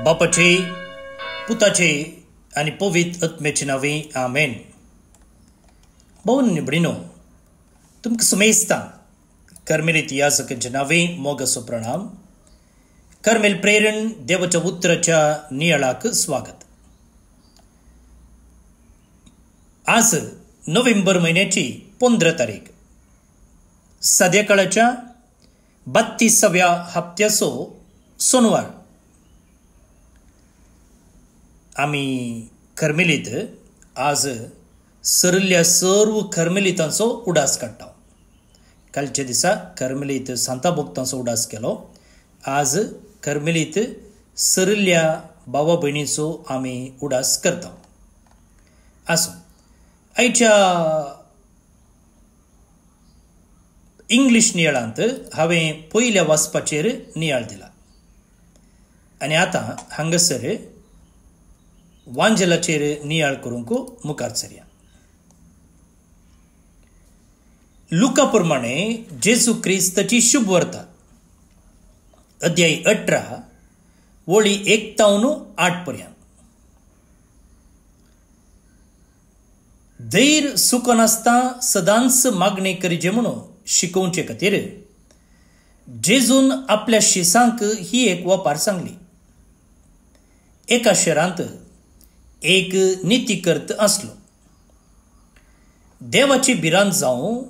बापाचे पुताचे आणि पवित्र आत्म्याचे नावे आमेन. भाऊंनी भयणीनो, तुमकां सुमेस्तां कर्मेलीत याजकांचे नावे मोगसो प्रणाम. कर्मेल प्रेरण देवाच्या उतराच्या नियाळाक स्वागत. आज नोव्हेंबर महिन्याची 15 तारीख, संध्याकाळच्या 32व्या हप्त्याचो सोनवार. आम्ही कर्मेलीत आज सरल्या सर्व कर्मेलितांचो उडास काडटा. कालच्या दिसा कर्मेलीत सांता भक्तांचो उडास केलो. आज कर्मेलीत सरल्या भावा भयणीचो आमी उडास करता. आसूं, आयच्या इंग्लीश नियाळांत हांवें पयल्या वाचपाचेर नियाळ दिला आनी आतां हांगासर वांजलाचेर नियाळ करूंक मुखार सरया. लुका प्रमाणे जेजू क्रिस्ताची शुभ वार्ता, अध्याय 18 वळी 1 तावन 8 पर्यंत. धैर्य सुख नासता सदांच मागणी करीचे म्हणून शिकोवचे खातीर जेजून आपल्या शिसांक ही एक वापार सांगली. एका शहरांत एक नितीकर्त असलो. देवाची भिरांत जावं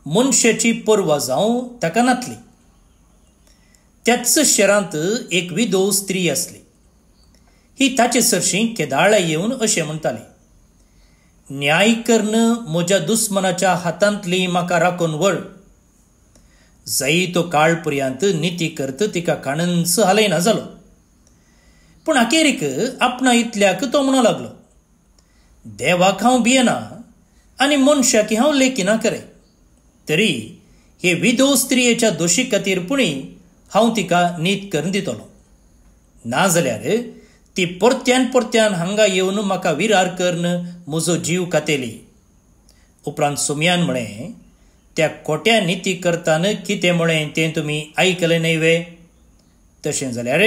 मनशाची पर्वा जावं ताका नातली. त्याच शहरांत एक विधव स्त्री असली. ही ताचे सरशी केदाळा येवन अशें म्हणटाली, न्याय कर्ण म्हज्या दुस्मनाच्या हातांतली म्हाका राखून व्हर. जायतो काळ पर्यंत निती करत तिका काणंच हालयना जालो. पूण अखेरीक आपणा इतल्याक तो म्हणू लागलो, देवाक हांव भियेना आनी मनशाक हांव लेखिना करे. तरी हे विधव स्त्रियेच्या दोशी खातीर पुणी हांव तिका नीत करून दितलो. नाजाल्यार ती परत्यान परत्यान हांगा येवन म्हाका विरार करून म्हजो जीव कातेली. उपरांत सुमयान म्हळें, त्या खोट्या निती करतान कितें म्हळें तें तुमी आयकलें न्हय वे. तशें जाल्यार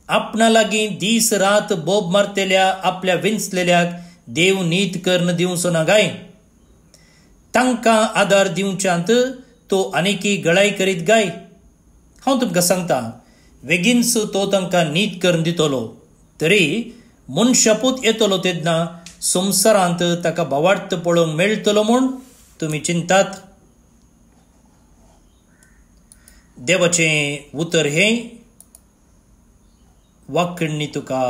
आपणा लागीं दीस रात बोब मारतेल्या आपल्या विंचलेल्याक देव नीत कर्ण दिवचो ना गाय. तांकां आदार दिवच्यांत तो आनिकी गळाय करीत गाय. हांव तुमकां सांगता, बेगीनच तो तांकां नीत करून दितलो. तरी मनशापूत येतलो तेन्ना संवसारांत ताका भवार्थ पळोवंक मेळटलो म्हूण तुमी चिंतात. देवाचें उतर हें वाकण्णी तुका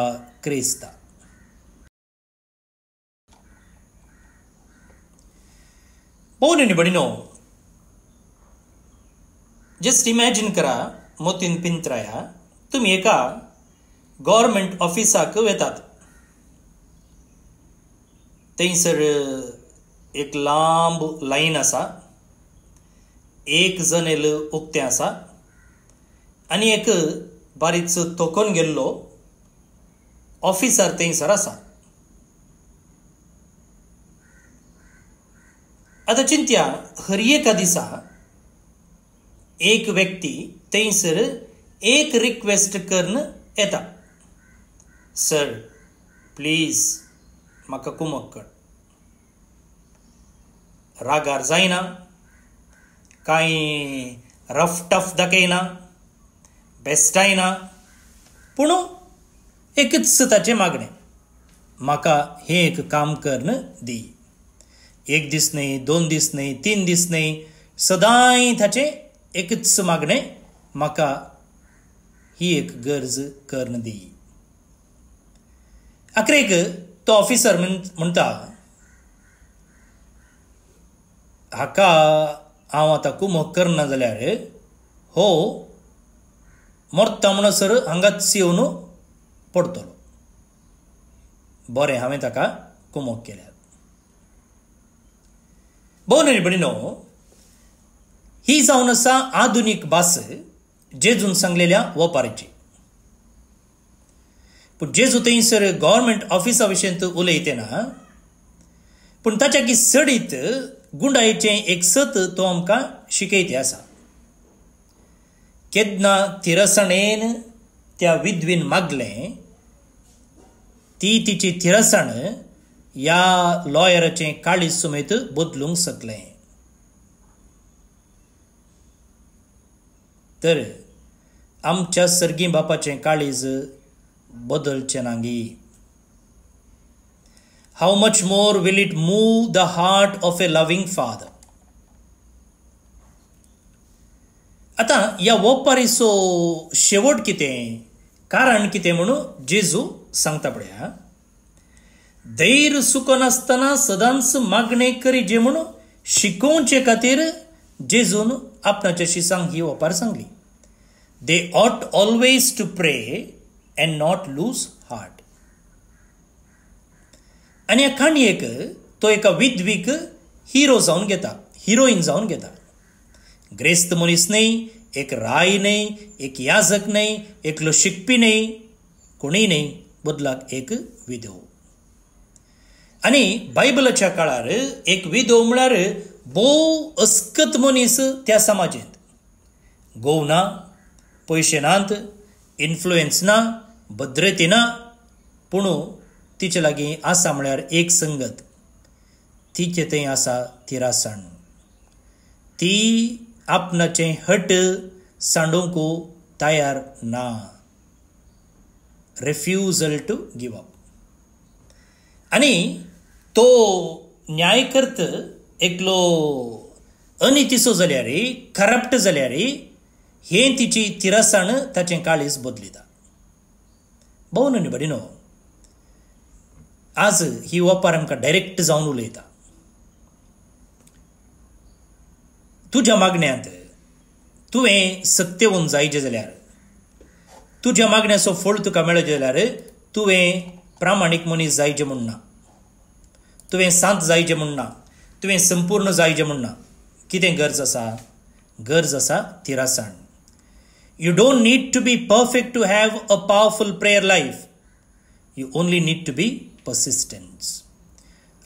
क्रिस्ता. भाऊनी भयणीनो, जस्ट इमॅजिन करा, मोतीन पिंत्राया तुमी एका गव्हर्मेंट ऑफिसाक वेतात. थंयसर एक लांब लायन आसा, एक जनेल उक्तें आसा आनी एक बारीकसो तोकोन गेल्लो ऑफिसर थंयसर आसा. आतां चिंत्या, हर एका दिसा एक व्यक्ती थंयसर एक रिक्वेस्ट करून येता, सर प्लीज म्हाका कुमक कर. रागार जायना, कांय रफ टफ दाखयना, बेस्टायना, पूण एकच ताचें मागणें, म्हाका हें एक काम करून दी. 1 दीस न्हय, 2 दीस न्हय, 3 दीस न्हय, सदांय ताचें एकच मागणें, म्हाका ही एक गरज करून दी. अखेरेक तो ऑफिसर म्हणटा, हाका हांव आतां कुमक करना जाल्यार हो मरता म्हणसर हांगाच येवन पडटलो. बरें, हांवें ताका कुमक केल्या. भाऊनी भयणीनो, ही जावन आसा आधुनीक भास जेजून सांगलेल्या वपारीची. पूण जेजू थंयसर गव्हर्मेंट ऑफिसा विशयींत उलयतना, पूण ताच्या की सडीत गुंडायेचें एक सत तो आमकां शिकयते आसा. केन्ना तिरसणेन त्या विधवीन मागलें ती तिची थिरसाण ह्या लॉयराचें काळीज सुमेत बदलूंक शकलें. तर आमच्या सर्गी बापाचें काळीज बदलचें नांगी. How much more will it move the heart of a loving father. आता ह्या ओपारीचो शेवट कितें, कारण कितें म्हणून जेजू सांगता पळया. धैर्य सुकनासतना सदांच मागणे करी जे म्हणून शिकोवचे खातीर जेजून आपणाच्या शिसांक ही ओपार सांगली. दे ऑट always to prey and not lose heart. आनी ह्या काणयेक तो एका विधवीक हिरो जावन घेता, हिरोईन जावन घेता. ग्रेस्त मनीस न्हय, एक राय न्हय, एक याजक न्हय, एकलो शिकपी न्हय, कोणीय न्हय, बदलाक एक विधव. आनी बायबलाच्या काळार एक विधव म्हळ्यार भोव अस्कत मनीस त्या समाजेंत. घोव ना, पयशे नात, इन्फ्लुएन्स ना, भद्रती ना, पूण तिचे लागीं आसा म्हळ्यार एक संगत. तिचे थंय आसा थिरासाण. ती आपणाचें हट सांडूंक तयार ना. Refusal to give up. आनी तो न्यायकर्त एकलो अनितीचो जाल्यार, करप्ट जाल्यार हें तिची थिरासाण ताचें काळीज बदलिता. भोव न्हय बरी न्हू. आज ही ओपार आमकां डायरेक्ट जावन उलयता. तुज्या मागण्यांत तुवें सत्य जायचें जाल्यार, तुज्या मागण्याचो फळ तुका मेळचो जाल्यार तुवें प्रामाणीक मनीस जायचें म्हूण ना, तुवें सांत जायचें म्हूण ना, तुवें संपूर्ण जायचें म्हूण ना. कितें गरज आसा? गरज आसा थिरासाण. You don't need to be perfect to have a powerful prayer life. You only need to be persistence.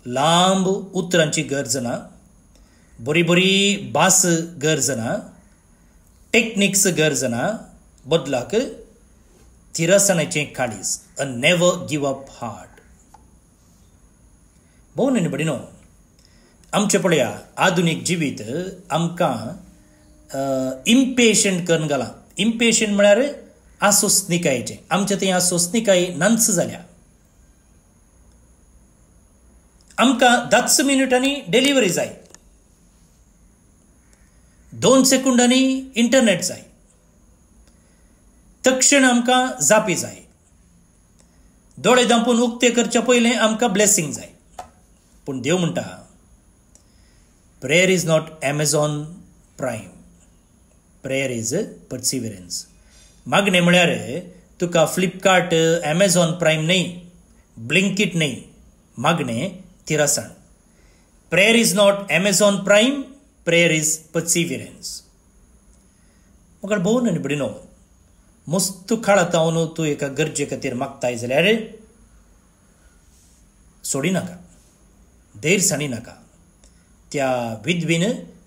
लांब उतरांची गरज ना, बरी बरी भास गरज ना, टेक्निक्स गरज ना, बदलाक थिरासणाचें काळीज, a never give up heart. भोव न्हय बडी न्हू. आमचें पळया आधुनीक जिवीत आमकां इम्पेशंट करून घाला. इम्पेशंट म्हळ्यार आसोसनिकायेचें. आमच्या थंय आसोसनिकाय नंच जाल्या. आमकां 10 मिनटांनी डिलिव्हरी जाय, 2 सेकंदांनी इंटरनेट जाय, तक्षण आमकां जापी जाय, दोळे धांपून उक्ते करचे पयलें आमकां ब्लेसिंग जाय. पूण देव म्हणटा prayer is not Amazon Prime, prayer is perseverance. मागणें म्हळ्यार तुका फ्लिपकार्ट, एमेझॉन प्रायम न्हय, ब्लिंकिट न्हय. मागणें थिरासाण. Prayer is not Amazon Prime, prayer is perseverance. म्हाका भोव न्हय बडी न्हू. मस्त काळात न्हू तूं एका गरजे खातीर मागताय जाल्यार सोडी नाका, धैर्य साणी नाका. त्या विधवीन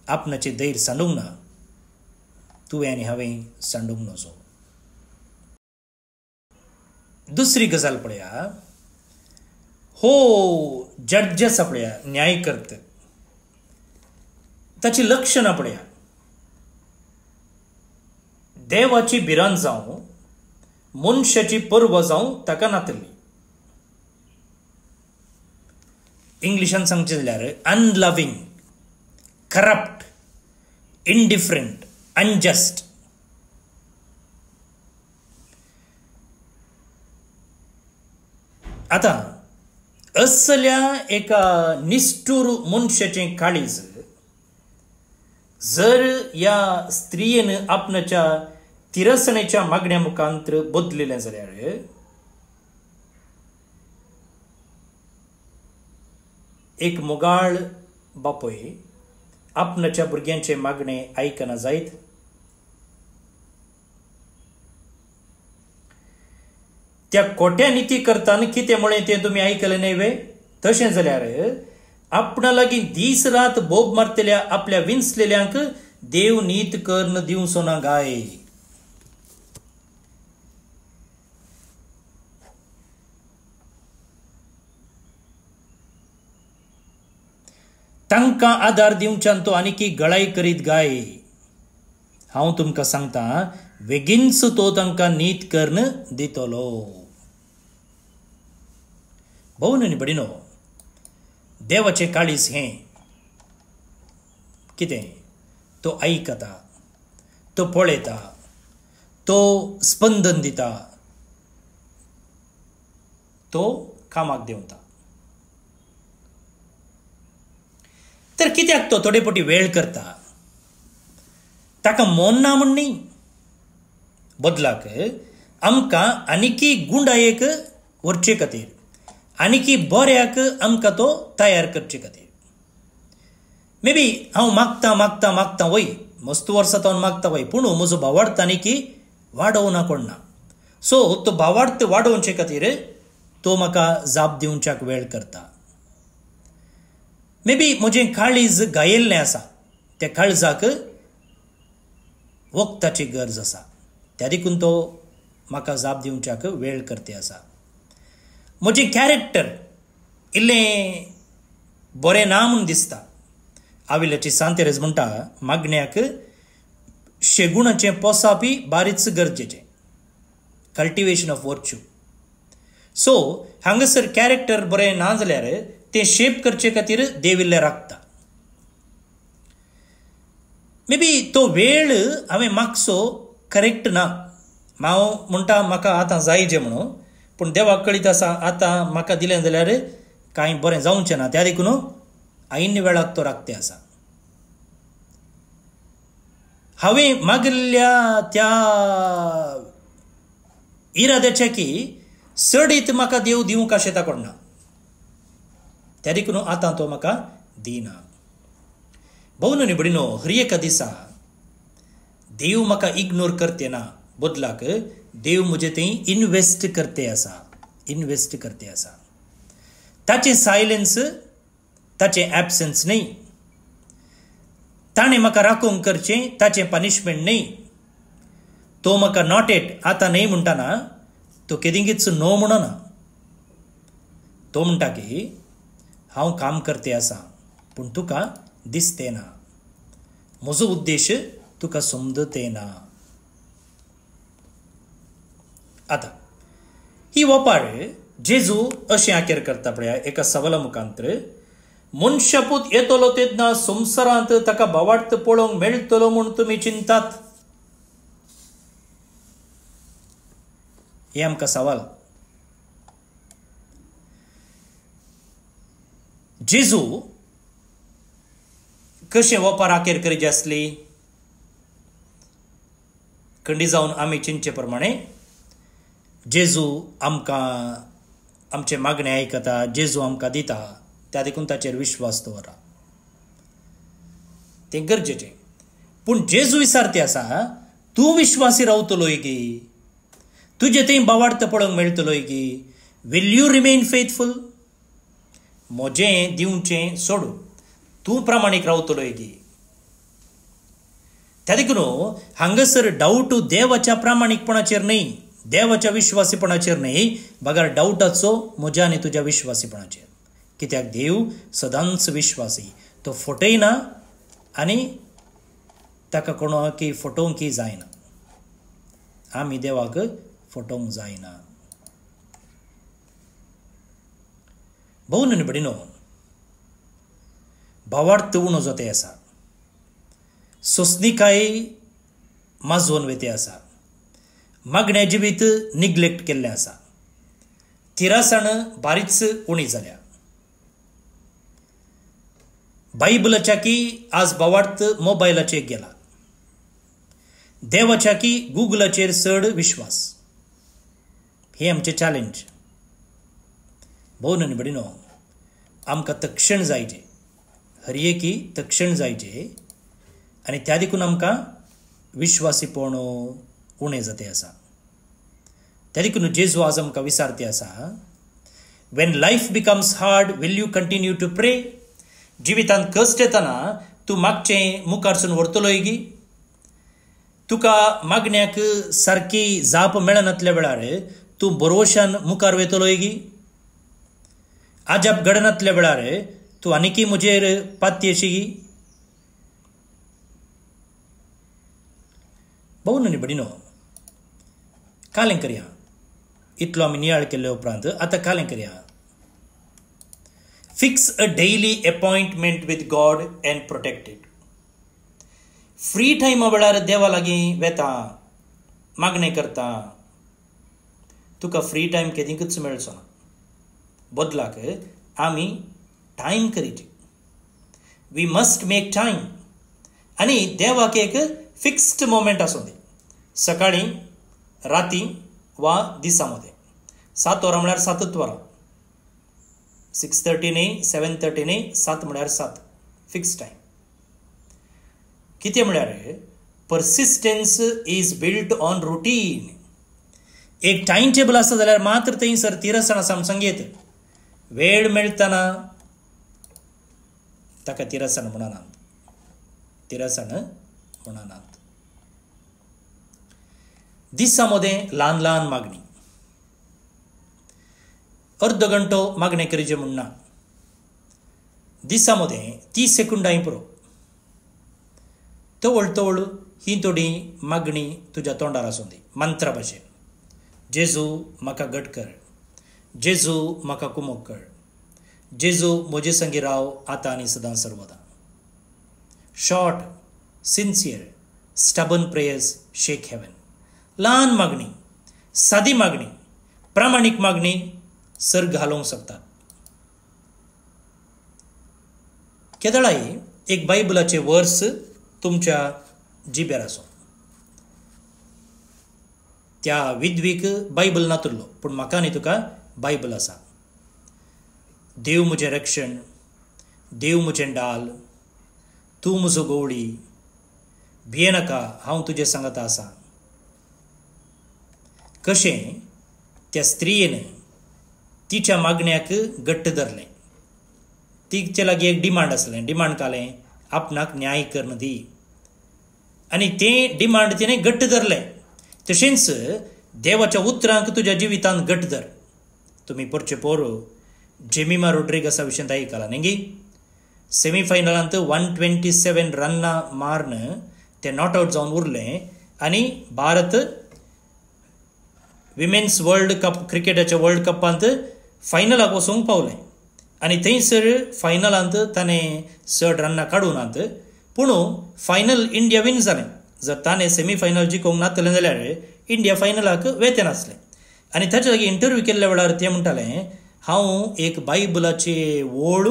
आपणाचें धैर्य सांडूंक ना, तुवें आनी हांवें सांडूंक नजो. दुसरी गजाल पळया, हो जड्ज आसा पळया, न्यायकर्त, ताची लक्षणां पळया. देवाची भिरांत जावं, मनशाची पर्व जावं ताका नातली. इंग्लिशान सांगचें जाल्यार अनलविंग, करप्ट, इंडिफरंट, अनजस्ट. आता असल्या एका निष्ठूर मनशाचें काळीज जर ह्या स्त्रियेन आपणाच्या तिरसणेच्या मागण्या मुखांतर बदलिलें जाल्यार एक मोगाळ बापोय आपणाच्या भुरग्यांचे मागणे आयकना जायत. त्या खोट्या निती करताना कितें म्हळें तें तुमी आयकलें न्हय वे. तशें जाल्यार आपणा लागीं दीस रात बोब मारतल्या आपल्या विंचलेल्यांक देव नीत कर्ण दिवचो ना गाय. तांकां आदार दिवच्यान तो आनीकी गळाई करीत गाय. हांव तुमकां सांगता बेगीनच तो तांकां नीत कर्ण दितलो. भोवन आनी भयणीनो, देवाचें काळीज हें कितें? तो आयकता, तो पळयता, तो स्पंदन दिता, तो कामाक देंवता. तर कित्याक तो थोडे पटी वेळ करता? ताका मोन ना म्हण न्ही, बदलाक आमकां आनीकी गुंडायेक व्हरचे खातीर, आनीकी बऱ्याक आमकां तो तयार करचे खातीर. मे बी हांव मागता वय, मस्त वर्सां तो मागता वय, पूण म्हजो भावार्थ आनीकी वाडोवना कोण ना. सो तो भावार्थ वाडोवचे खातीर तो म्हाका जाप दिवच्याक वेळ करता. मे बी म्हजें काळीज गायिल्लें आसा, त्या काळजाक वखदाची गरज आसा, त्या देखून तो म्हाका जाप दिवच्याक वेळ करते आसा. म्हजें कॅरेक्टर इल्लें बरें ना म्हूण दिसता. आविल्ल्याची सांतेरेज म्हणटा, मागण्याक शेगुणाचें पोसापी बारीच गरजेचें, कल्टिवेशन ऑफ वर्च्यू. सो हांगासर कॅरेक्टर बरें ना जाल्यार तें शेप करचे खातीर देविल्लें राखता. मे बी तो वेळ हांवें मागचो करेक्ट ना. हांव म्हणटा म्हाका आतां जायचें म्हणून, पूण देवाक कळीत आसा आतां म्हाका दिलें जाल्यार कांय बरें जावचें ना, त्या देखून ऐन वेळाक तो राखते आसा. हांवें मागिल्ल्या त्या इराद्याच्या की सडीत म्हाका देव दिवंक अशें ताकोड ना, त्या देखून आतां तो म्हाका दिना. भोवन आनी भयणीनो, हर एका दिसा देव म्हाका इग्नोर करते ना, बदलाक देव म्हजे थंय इन्वेस्ट करते आसा. ताचें सायलेन्स, ताचें एबसेंस न्ही. ताणें म्हाका राखूंक करचें, ताचें पनिशमेंट न्ही. तो म्हाका नॉट एट आतां न्ही म्हणटाना तो केदिंगीच नो म्हणना. तो म्हणटा की हांव काम करते आसा, पूण तुका दिसते ना, म्हजो उद्देश तुका समजते ना. आतां ही ओपार जेजू अशें आखेर करता पळया एका सवाला मुखांतर, मनशापूत येतलो तेन्ना संवसारांत ताका भावार्थ पळोवंक मेळटलो म्हूण तुमी चिंतात. हे आमकां सवाल. जेजू कशें ओपार आखेर करीत आसली? खंडी जावन आमी चिंतचे प्रमाणे जेजू आमकां आमचे मागणे आयकता, जेजू आमकां दिता, त्या देखून ताचेर विश्वास दवरा, तें गरजेचें. पूण जेजू विचारते आसा, तूं विश्वासी रावतलोय गी? तुजे थंय भावार्थ पळोवंक मेळटलोय गी? Will you remain faithful? म्हजें दिवचें सोडून तूं प्रामाणीक रावतलोय गी? त्या देखून हांगासर डाऊट देवाच्या प्रामाणीकपणाचेर न्ही, देवाच्या विश्वासीपणाचेर न्ही, बगार डाऊटाचो म्हज्या आनी तुज्या विश्वासीपणाचेर. कित्याक देव सदांच विश्वासी, तो फटयना आनी ताका कोणाकी फटोवंकय जायना. आमी देवाक फटोवंक जायना. भोवन आनी भयणीनो, भावार्थ उणो जाते आसा, सोंसणीकाय माजोवन वेते आसा, मागण्या जिवीत निग्लेक्ट केल्लें आसा, तिरासाण बारीच उणी जाल्या. बायबलाच्या की आज भावार्थ मोबायलाचेर गेला, देवाच्या की गुगलाचेर चड विश्वास. हे आमचें चॅलेंज. भोवन आनी भयणीनो, आमकां तक्षण जायचें, हर एकी तक्षण जायचें, आनी त्या देखून आमकां विश्वासीपण उणें जाते आसा. त्या देखून जेजू आज आमकां विचारते आसा, when life becomes hard will you continue to pray? जिवितांत कश्ट येताना तूं मागचें मुखारसून व्हरतलोय गी? तुका मागण्याक सारकी जाप मेळनातल्या वेळार तूं बरोवशान मुखार वेतलोय गी? आजाप घडनातल्या वेळार तूं आनीकी म्हजेर पातयेशी भाऊ न्ही बडिनो कालें करया इतलो आमी नियाळ केल्ले उपरांत आतां कालें करया fix a daily appointment with God end protect it free टायमा वेळार देवा लागीं वेता मागणें करता तुका फ्री टायम केदींकच मेळचो ना बदलाक आमी टायम करीत वी मस्ट मेक टायम आनी देवाक एक फिक्स्ड मोमेंट आसूं दी सकाळी राती वा दिसा मध्ये 7 वरां म्हळ्यार 7च वरां 6:30 न्ही 7:30 न्ही 7 म्हळ्यार 7 फिक्स टायम कितें म्हळ्यार परसिस्टन्स इज बिल्ट ऑन रुटीन एक टायम टेबल आसा जाल्यार मात्र थंयसर तिरसण आसा सांगेत वेळ मेळटना ताका तिरसण म्हणनात तिरसण म्हणनात दिसा मध्ये ल्हान ल्हान मागणी अर्द घंटो मागणें करीचे म्हणना दिसा मध्ये 30 सेकंदां पुरो तवळ तवळ ही थोडी मागणी तुज्या तोंडार आसूं दी मंत्रा भाशेन जेजू म्हाका घट कर जेजू म्हाका कुमोग कर जेजू म्हजे संगी राव आतां आनी सदां सर्वदा शॉर्ट सिन्सियर स्टबन प्रेयर्स शेक हेवन ल्हान मागणी सादी मागणी प्रामाणीक मागणी सर्ग घालूंक शकतात केदळाई एक बायबलाचे वर्स तुमच्या जिबेर आसूं त्या विधवीक बायबल नातुरलो पूण म्हाका आनी तुका बायबल आसा देव म्हजें रक्षण देव म्हजें डाल तूं म्हजो गवळी भियेनाका हांव तुजे सांगता आसा कशें त्या स्त्रीयेन तिच्या मागण्याक घट्ट धरलें तिचे लागीं एक डिमांड आसलें डिमांड कालें आपणाक न्याय कर्ण दी आनी तें डिमांड तिणें घट्ट धरलें तशेंच देवाच्या उतरांक तुज्या जिवितांत घट्ट धर तुमी परचे पोर जेमिमा रोड्रिगसा विशयं आयकलां न्ही सेमीफायनलांत 127 रन्नां मारन ते नॉट आउट जावन उरलें आनी भारत विमेन्स वर्ल्ड कप क्रिकेटाच्या वर्ल्ड कपांत फायनलाक वचूंक पावलें आनी थंयसर फायनलांत ताणें 6 रन्नां काडूनात पूण फायनल इंडिया विन जालें जर ताणें सेमीफायनल जिखोवंक नातलें जाल्यार इंडिया फायनलाक वेतें नासलें आनी ताचे लागीं इंटरव्यू केल्ल्या वेळार तें म्हणटालें हांव एक बायबलाचे वोळ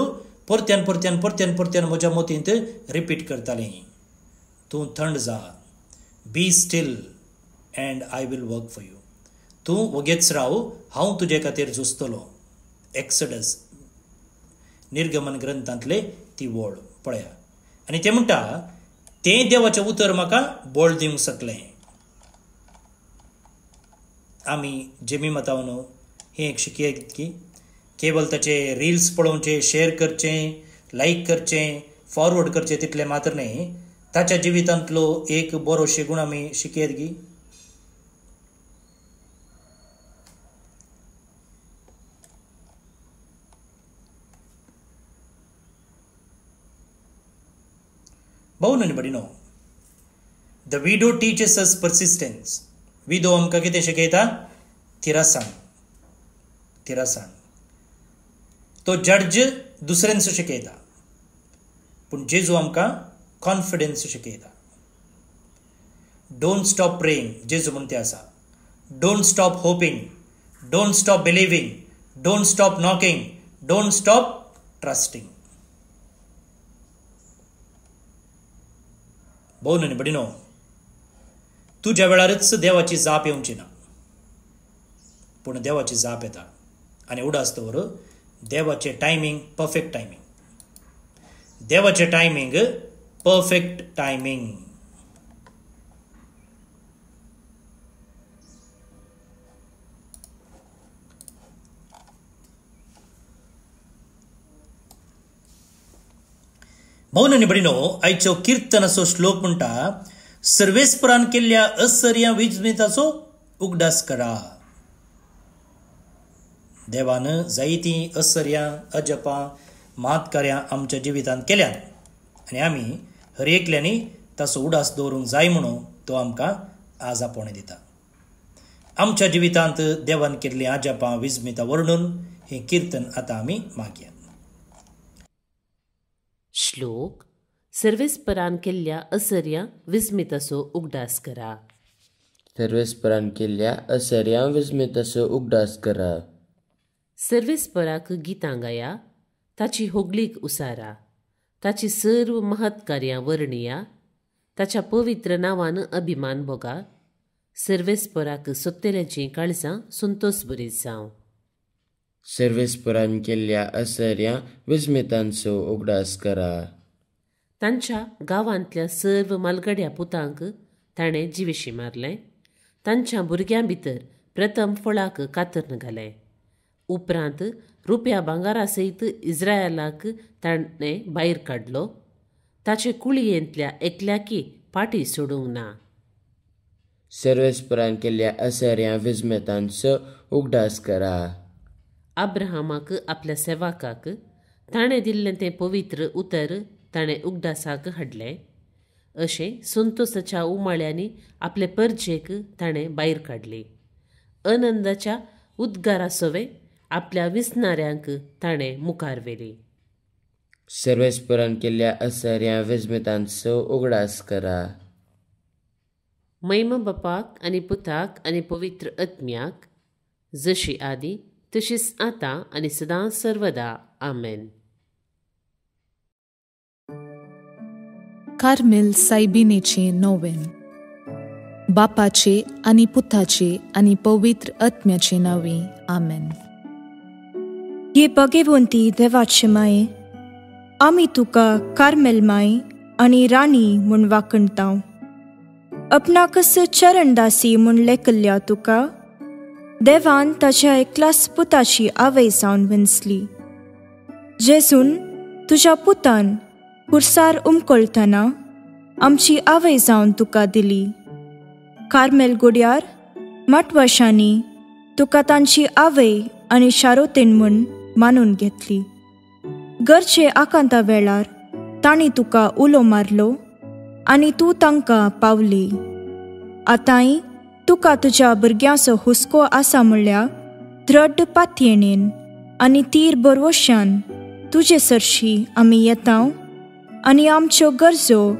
परत्यान परत्यान परत्यान परत्यान म्हज्या मोतींत रिपीट करतालें तूं थंड जा be still and I will work for you तूं वगेच राव हांव तुजे खातीर झुजतलो एक्सडस निर्गमन ग्रंथांतले ती वोळ पळया आनी ते म्हणटा तें देवाचें उतर म्हाका बोळ दिवंक शकलें आमी जेमी मतावन हें एक शिकया की केवल ताचे रिल्स पळोवचे शेअर करचें लायक करचें फॉरवर्ड करचें तितलें मात्र न्ही ताच्या जिवितांतलो एक बरो शेगूण आमी शिकयत की भाऊ न्ही बडिनो द विडो टीचेस अस परसिस्टन्स विधो आमकां कितें शिकयता तिरासाण तिरासाण तो जड्ज दुसऱ्यांचो शिकयता पूण जेजू आमकां कॉन्फिडन्स शिकयता डोंट स्टॉप प्रेइंग जेजू म्हणते आसा don't stop hopping don't stop believing don't stop knocking don't stop trusting भाऊ न्ही बडिनो तुज्या वेळारच देवाची जाप येवची ना पूण देवाची जाप येता आनी उडासतवर देवाचे टायमींग परफेक्ट टायमींग देवाचे टायमींग परफेक्ट टायमींग भाऊ न्ही बडिनो आयचो कीर्तनाचो श्लोक म्हणटा सर्वेस्परान केल्ल्या असर्या विजमिताचो उगडास करा देवान जायतीं असर्यां अजपां मात कार्यां आमच्या जिवितांत केल्यात आनी आमी हर एकल्यांनी ताचो उडास दवरूंक जाय म्हणून तो आमकां आज आपोवणें दिता. आमच्या जिवितांत देवान केल्लीं आजापां विस्मितां वर्णून हें किर्तन आतां आमी मागया. श्लोक. सर्वेस्परान केल्ल्या असर्या विस्मिताचो उगडास करा. सर्वेस्परान केल्ल्या असर्या विस्मिताचो उगडास करा. सर्वेस्पराक गितां गाया, ताची होगलीक उसारा, ताची सर्व महत्कार्यां वर्णिया, ताच्या पवित्र नांवान अभिमान भोगा. सर्वेस्पराक सोत्तेल्याचीं काळजां संतोष भरीत जावं. सर्वेस्परान केल्ल्या असर्या विस्मितांचो उगडास करा. तांच्या गांवांतल्या सर्व मालगड्या पुतांक ताणें जिवेशी मारलें. तांच्या भुरग्यां भितर प्रथम फळाक कातर्न घालें. उपरांत रुप्या भांगारा सयत इस्रायलाक ताणें भायर काडलो. ताचे कुळयेंतल्या एकल्याकी फाटी सोडूंक ना. सर्वेस्परान केल्ल्या असर्या विस्मितांचो उगडास करा. अब्राहमाक आपल्या सेवाकाक ताणें दिल्लें तें पवित्र उतर ताणें उगडासाक हाडलें. अशें संतोशाच्या उमाळ्यांनी आपले परजेक ताणें भायर काडली. आनंदाच्या उद्गारासोवे आपल्या विसणाऱ्यांक ताणें मुखार व्हेली. सर्वेस्परान केल्ल्या असर्या विस्मितांचो उगडास करा. मैम बापाक आनी पुताक आनी पवित्र आत्म्याक, जशी आदी तशीच आतां आनी सदां सर्वदा. आमेन. कार्मेल सायबिनेचे नोवेन. बापाचे आनी पुताचे आनी पवित्र आत्म्याचे नांवे. आमेन. ये भगवंती देवाचे माये, आमी तुका कार्मेल माय आनी राणी म्हूण वाखणटाव. आपणाकच चरणदासी म्हूण लेखल्या तुका देवान ताच्या एकल्याच पुताची आवय जावन विंचली. जेजून तुज्या पुतान खुर्सार उमकळटना आमची आवय जावन तुका दिली. कार्मेल गुड्यार माटवाशांनी तुका तांची आवय आनी शारोतेन म्हूण मानून घेतली. गरजे आकांता वेळार तांणी तुका उलो मारलो आनी तूं तांकां पावली. आतांय तुका तुज्या भुरग्यांचो हुस्को आसा म्हणल्यार दृढ पातयेणेन आनी तीर बरवश्यान तुजे सरशी आमी येतांव आनी आमच्यो गरजो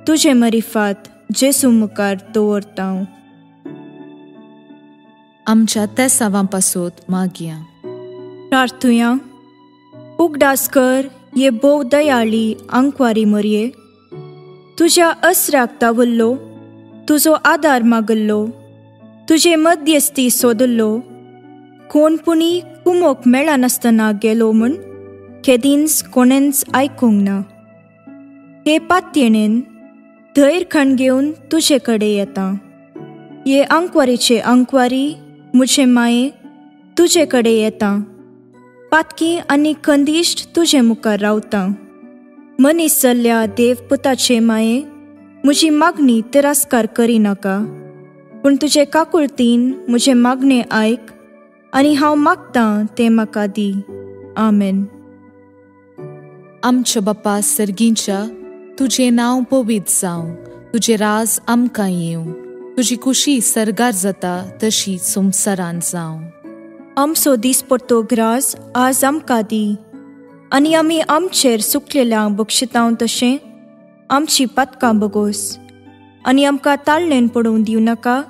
तुजे मरिफात जेसू मुखार दवरतांव. आमच्या त्या सावां पासून मागया. प्रार्थुया. उगडास कर ये बोव दयाळी आंकवारी मरये. तुज्या अस्राक दावल्लो, तुजो आदार मागल्लो, तुजे मध्यस्थी सोदल्लो, कोणपुणी कुमोक मेळनासतना गेलो म्हूण केदींच कोणेंच आयकूंक ना. हे पातयेणेन धैर्य खण घेवन तुजे कडेन येता. ये आंकवारीचे आंकवारी म्हजे माये तुजे कडेन येता. पातकी आनी खंदिश्ट तुजे मुखार रावता. मनीस जाल्ल्या देव पुताचे माये, म्हजी मागणी तिरस्कार करिनाका, पूण तुजे काकुळतीन म्हजे मागणे आयक आनी हांव मागतां तें म्हाका दी. आमेन. आमच्या बापा सर्गीच्या, तुजें नांव पवित्र जावं. तुजें राज आमकां येवं. तुजी खुशी सरगार जाता तशी संवसारांत जावं. आमचो दिसपट्टो ग्रास आज आमकां दी आनी आमी आमचेर सुकलेल्यांक बक्षितांव तशें आमची पातकां बगोस. आनी आमकां ताळणेन पडूंक दिवं नाका,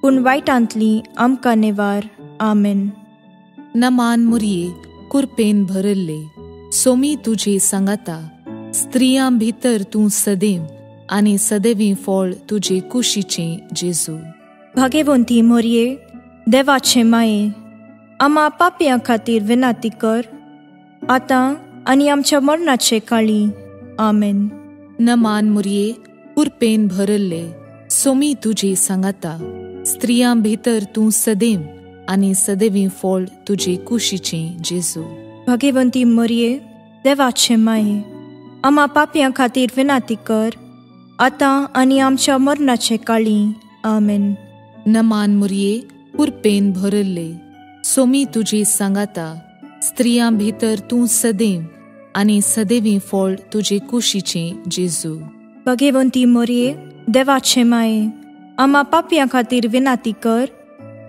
पूण वायटांतली आमकां नेवार. आमेन. नमान मुरये कुरपेन भरल्ले, सोमी तुजे सांगाता. स्त्रियां भितर तूं सदैव आनी सदैवी फळ तुजे कुशीचें जेजू. भाग्यवंती मोरये देवाचे माये, आमा पापयां खातीर विनाती कर, आतां आनी आमच्या मरणाचे काळी. आमेन. नमान मुरये कुरपेन भरल्ले, सोमी तुजे सांगाता. स्त्रियां भितर तूं सदैव आनी सदैवी फळ तुजे कुशीचें जेजू. भाग्यवंती मोरये देवाचे माये, आमा पापयां खातीर विनाती कर, आतां आनी आमच्या मरणाचे काळी. आमेन. नमान मुरये कुरपेन भरल्ले, सोमी तुजे सांगाता. स्त्रियां भितर तूं सदैव आनी सदैवी फळ तुजे कुशीचें जेजू. भगेवंती मोरये, देवाचे माये, आम्हा पापयां खातीर विनाती कर,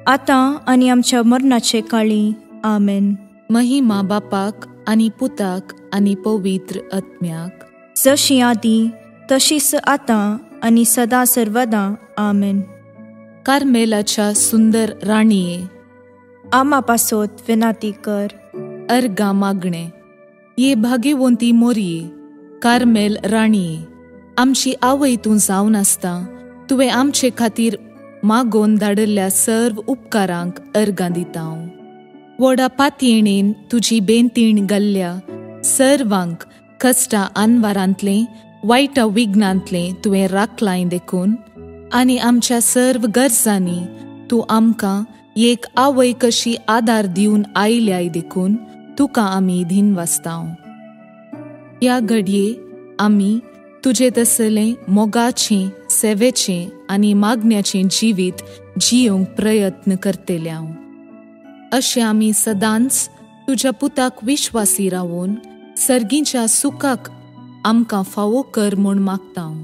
आतां आनी आमच्या मरणाचे काळी. आमेन. महिमा बापाक आनी पुताक आनी पवित्र आत्म्याक, जशी आदी तशीच आतां आनी सदा सर्वदा. आमेन. कार्मेलाच्या सुंदर राणीये, आम्हा पासोत विनाती कर. अर्गा मागणे. ये भाग्यवंती मोरये, कार्मेल राणीये, आमची आवय तूं जावन आसता तुवें आमचे खातीर मागोवन धाडिल्ल्या सर्व उपकारांक अर्गां दिता हांव. व्हडा पातयेणेन तुजी बेंतीण घाल्ल्या सर्वांक कश्टां आनवारांतलें वायटा विघ्नांतलें तुवें राखलां देखून, आनी आमच्या सर्व गरजांनी तूं आमकां एक आवय कशी आदार दिवन आयल्याय देखून तुका आमी दिनवासतांव. ह्या घडये आमी तुजे तसलें मोगाचें, सेवेचें आनी मागण्याचें जिवीत जियोंक प्रयत्न करतले हांव. अशें आमी सदांच तुज्या पुताक विश्वासी रावून सर्गीच्या सुखाक आमकां फावो कर म्हूण मागता हांव.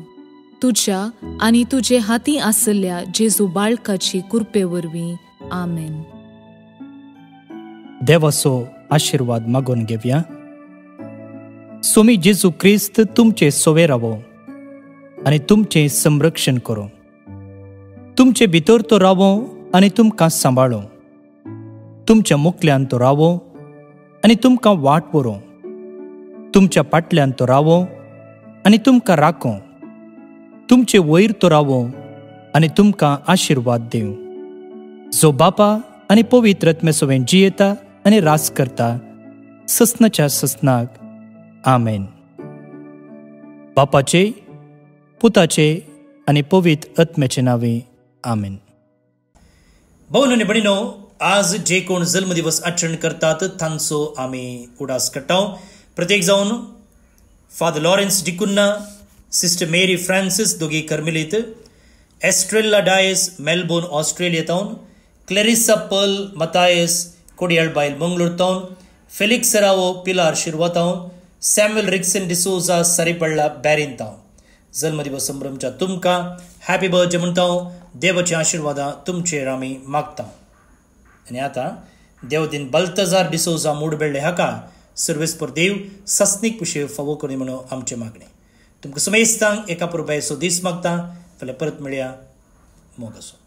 तुज्या आनी तुजे हाती आसल्या जेजू बाळकाची कृपे वरवीं. आमेन. देवाचो आशिर्वाद मागून घेवया. सोमी जेजू क्रिस्त तुमचे सोवे रावो आनी तुमचें संरक्षण करो. तुमचे भितर तो रावो आनी तुमकां सांबाळो. तुमच्या मुखल्यान तो रावो आनी तुमकां वाट व्हरो. तुमच्या फाटल्यान तो रावो आनी तुमकां राखो. तुमचे वयर तो रावो आनी तुमकां आशिर्वाद दिवं. जो बापा आनी पवित्र आत्मे सोबें जियेता आनी रास करता ससनाच्या ससनाक. आमेन. बापाचे, पुताचे आनी पवित्र आत्म्याचे नावे. आमेन. भाऊ आनी भयणीनो, आज जे कोण जल्म दिवस आचरण करतात तांचो आमी उडास करता. प्रत्येक जावन father Lawrence D'Cunha, sister Mary Francis दोगी कर्मिलीत, एस्ट्रेला डायस मेलबोर्न ऑस्ट्रेलिया तावन, क्लेरिसा पर्ल मतायस कोडियाळबायल मंगळूर तावन, फेलिक्स सरावो पिलार शिरवा तावन, सॅम्युएल रिक्सन डिसोजा सरीपडला बॅरीन तावन. जल्म दिवस संभ्रमच्या तुमकां हॅपी बर्थडे म्हणटा. देवाची आशिर्वादां तुमचेर आमी मागता. आनी आतां देवदीन बल्तजार डिसोजा मूडबेळ्ळे हाका सर्वेस्पर देव सस्नीक कुशेव फावो करी म्हणून आमचे मागणे. तुमकां समेस्तांक एका पुरबायचो दीस मागता. फाल्यां परत मेळया. मोग आसूं.